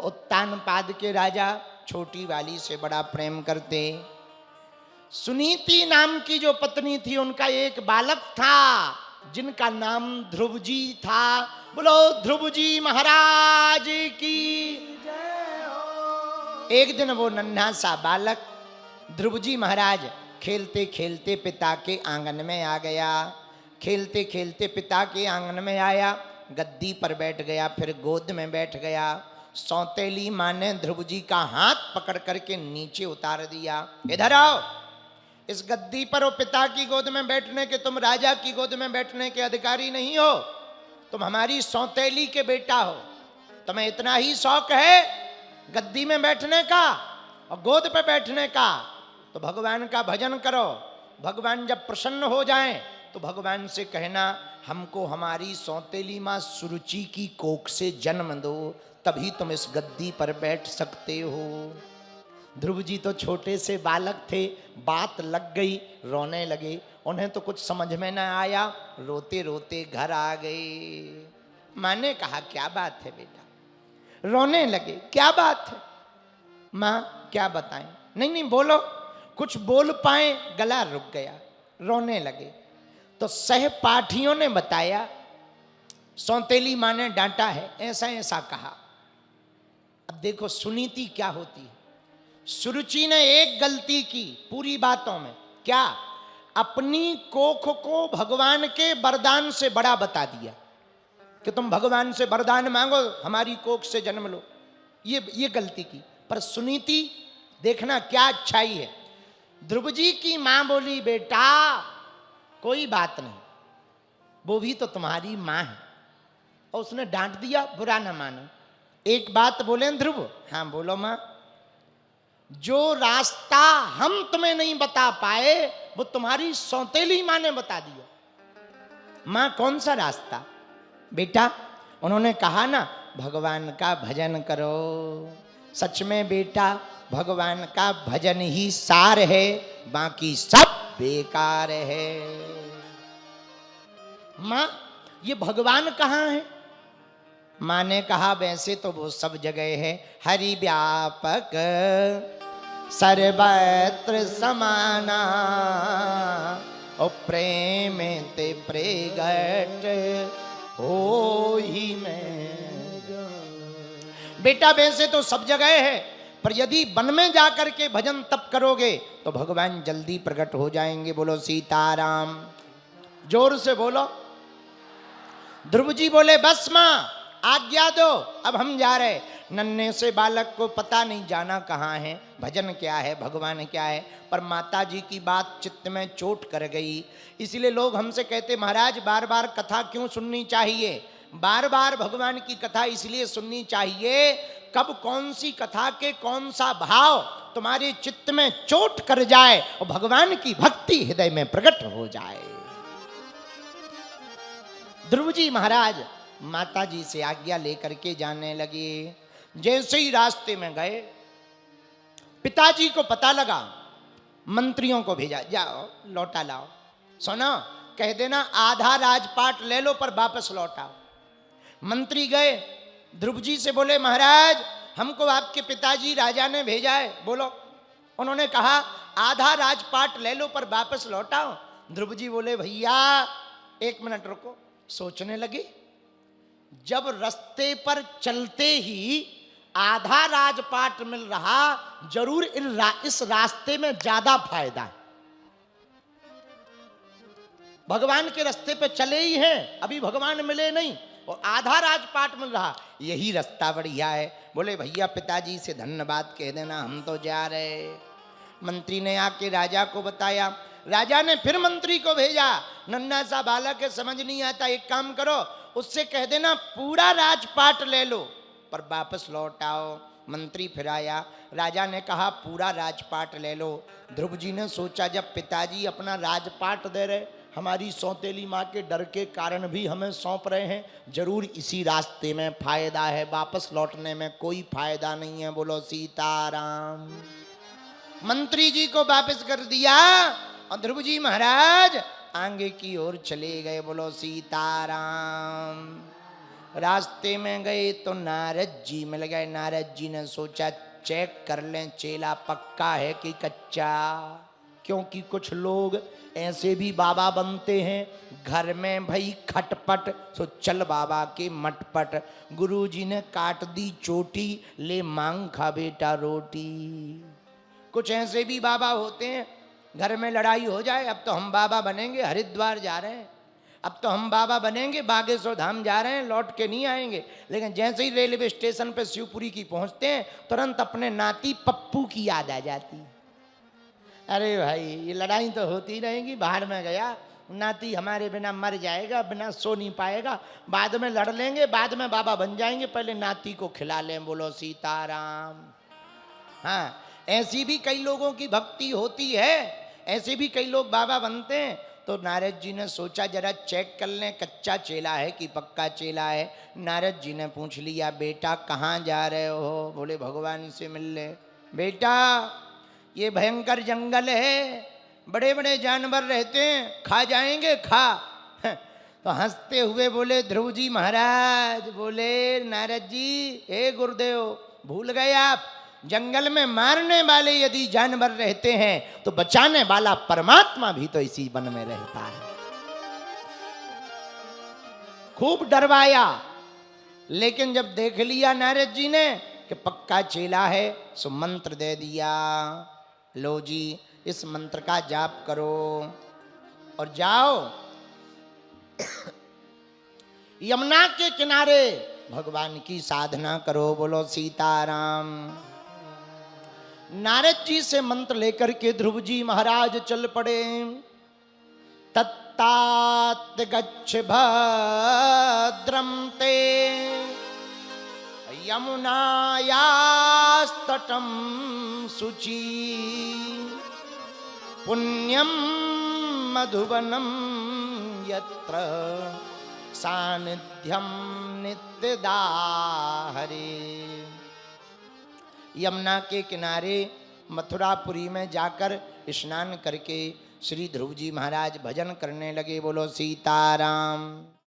उत्तानपाद के राजा छोटी वाली से बड़ा प्रेम करते। सुनीति नाम की जो पत्नी थी उनका एक बालक था जिनका नाम ध्रुव जी था। बोलो ध्रुव जी महाराज की जय हो। एक दिन वो नन्हा सा बालक ध्रुव जी महाराज खेलते खेलते पिता के आंगन में आ गया। खेलते खेलते पिता के आंगन में आया, गद्दी पर बैठ गया, फिर गोद में बैठ गया। सौतेली माँ ने ध्रुव जी का हाथ पकड़ करके नीचे उतार दिया। इधर आओ, इस गद्दी पर और पिता की गोद में बैठने के, तुम राजा की गोद में बैठने के अधिकारी नहीं हो, तुम हमारी सौतेली के बेटा हो। तुम्हें इतना ही शौक है गद्दी में बैठने का और गोद पे बैठने का, तो भगवान का भजन करो। भगवान जब प्रसन्न हो जाएं तो भगवान से कहना हमको हमारी सौतेली माँ सुरुचि की कोख से जन्म दो, तभी तुम इस गद्दी पर बैठ सकते हो। ध्रुव जी तो छोटे से बालक थे, बात लग गई, रोने लगे। उन्हें तो कुछ समझ में न आया, रोते रोते घर आ गए। माँ ने कहा क्या बात है बेटा? रोने लगे, क्या बात है? माँ क्या बताएं? नहीं नहीं बोलो। कुछ बोल पाए, गला रुक गया, रोने लगे। तो सहपाठियों ने बताया सौतेली माँ ने डांटा है, ऐसा ऐसा कहा। अब देखो सुनीति क्या होती है। सुरुचि ने एक गलती की पूरी बातों में, क्या? अपनी कोख को भगवान के वरदान से बड़ा बता दिया कि तुम भगवान से वरदान मांगो, हमारी कोख से जन्म लो। ये गलती की। पर सुनीति देखना क्या अच्छाई है। ध्रुव जी की मां बोली बेटा कोई बात नहीं, वो भी तो तुम्हारी मां है। और उसने डांट दिया, बुरा ना मानो। एक बात बोले ध्रुव? हाँ बोलो मां। जो रास्ता हम तुम्हें नहीं बता पाए वो तुम्हारी सौतेली मां ने बता दिया। मां कौन सा रास्ता? बेटा उन्होंने कहा ना भगवान का भजन करो। सच में बेटा भगवान का भजन ही सार है, बाकी सब बेकार है। मां ये भगवान कहाँ है? मां ने कहा वैसे तो वो सब जगह है, हरि व्यापक सर्वत्र समाना, ओ प्रेम ते प्रगट हो ही में। बेटा वैसे तो सब जगह है, पर यदि वन में जाकर के भजन तप करोगे तो भगवान जल्दी प्रकट हो जाएंगे। बोलो सीताराम, जोर से बोलो। ध्रुव जी बोले बस मां आज्ञा दो, अब हम जा रहे। नन्हे से बालक को पता नहीं जाना कहाँ है, भजन क्या है, भगवान क्या है, पर माता जी की बात चित्त में चोट कर गई। इसलिए लोग हमसे कहते महाराज बार बार कथा क्यों सुननी चाहिए? बार बार भगवान की कथा इसलिए सुननी चाहिए, कब कौन सी कथा के कौन सा भाव तुम्हारे चित्त में चोट कर जाए और भगवान की भक्ति हृदय में प्रकट हो जाए। ध्रुव जी महाराज माता जी से आज्ञा लेकर के जाने लगे। जैसे ही रास्ते में गए पिताजी को पता लगा, मंत्रियों को भेजा, जाओ लौटा लाओ। सुनो कह देना आधा राजपाट ले लो पर वापस लौटाओ। मंत्री गए, ध्रुव जी से बोले महाराज हमको आपके पिताजी राजा ने भेजा है। बोलो। उन्होंने कहा आधा राजपाट ले लो पर वापस लौटाओ। ध्रुव जी बोले भैया एक मिनट रुको। सोचने लगे जब रास्ते पर चलते ही आधा राजपाट मिल रहा, जरूर इस रास्ते में ज्यादा फायदा है। भगवान के रास्ते पे चले ही हैं, अभी भगवान मिले नहीं और आधा राजपाट मिल रहा, यही रास्ता बढ़िया है। बोले भैया पिताजी से धन्यवाद कह देना, हम तो जा रहे। मंत्री ने आके राजा को बताया, राजा ने फिर मंत्री को भेजा, नन्हा सा बालक है समझ नहीं आता, एक काम करो उससे कह देना पूरा राजपाट ले लो पर वापस लौट आओ। मंत्री फिर आया, राजा ने कहा पूरा राजपाट ले लो। ध्रुव जी ने सोचा जब पिताजी अपना राजपाट दे रहे, हमारी सौतेली माँ के डर के कारण भी हमें सौंप रहे हैं, जरूर इसी रास्ते में फायदा है, वापस लौटने में कोई फायदा नहीं है। बोलो सीताराम। मंत्री जी को वापस कर दिया और ध्रुव जी महाराज आगे की ओर चले गए। बोलो सीताराम। रास्ते में गए तो नारद जी मिल गए। नारद जी ने सोचा चेक कर लें चेला पक्का है कि कच्चा, क्योंकि कुछ लोग ऐसे भी बाबा बनते हैं घर में भाई खटपट, सो चल बाबा के मटपट। गुरुजी ने काट दी चोटी, ले मांग खा बेटा रोटी। कुछ ऐसे भी बाबा होते हैं घर में लड़ाई हो जाए, अब तो हम बाबा बनेंगे, हरिद्वार जा रहे हैं, अब तो हम बाबा बनेंगे, बागेश्वर धाम जा रहे हैं, लौट के नहीं आएंगे। लेकिन जैसे ही रेलवे स्टेशन पे शिवपुरी की पहुंचते हैं तुरंत अपने नाती पप्पू की याद आ जाती है। अरे भाई ये लड़ाई तो होती रहेगी, बाहर में गया नाती हमारे बिना मर जाएगा, बिना सो नहीं पाएगा, बाद में लड़ लेंगे, बाद में बाबा बन जाएंगे, पहले नाती को खिला लें, बोलो सीताराम। हाँ, ऐसी भी कई लोगों की भक्ति होती है, ऐसे भी कई लोग बाबा बनते हैं। तो नारद जी ने सोचा जरा चेक कर लें कच्चा चेला है कि पक्का चेला है। नारद जी ने पूछ लिया बेटा कहाँ जा रहे हो? बोले भगवान से मिल ले। बेटा ये भयंकर जंगल है, बड़े बड़े जानवर रहते हैं, खा जाएंगे खा। तो हंसते हुए बोले ध्रुव जी महाराज, बोले नारद जी हे गुरुदेव भूल गए आप, जंगल में मारने वाले यदि जानवर रहते हैं तो बचाने वाला परमात्मा भी तो इसी वन में रहता है। खूब डरवाया, लेकिन जब देख लिया नारद जी ने कि पक्का चेला है, सो मंत्र दे दिया, लो जी इस मंत्र का जाप करो और जाओ यमुना के किनारे भगवान की साधना करो, बोलो सीताराम। नारद जी से मंत्र लेकर के ध्रुव जी महाराज चल पड़े। तत्तात गच्छ भद्रम ते यमुनायास्तटं शुचि पुण्यम मधुवनम यत्र सानिध्यम नित्यदा हरे। यमुना के किनारे मथुरापुरी में जाकर स्नान करके श्री ध्रुव जी महाराज भजन करने लगे, बोलो सीताराम।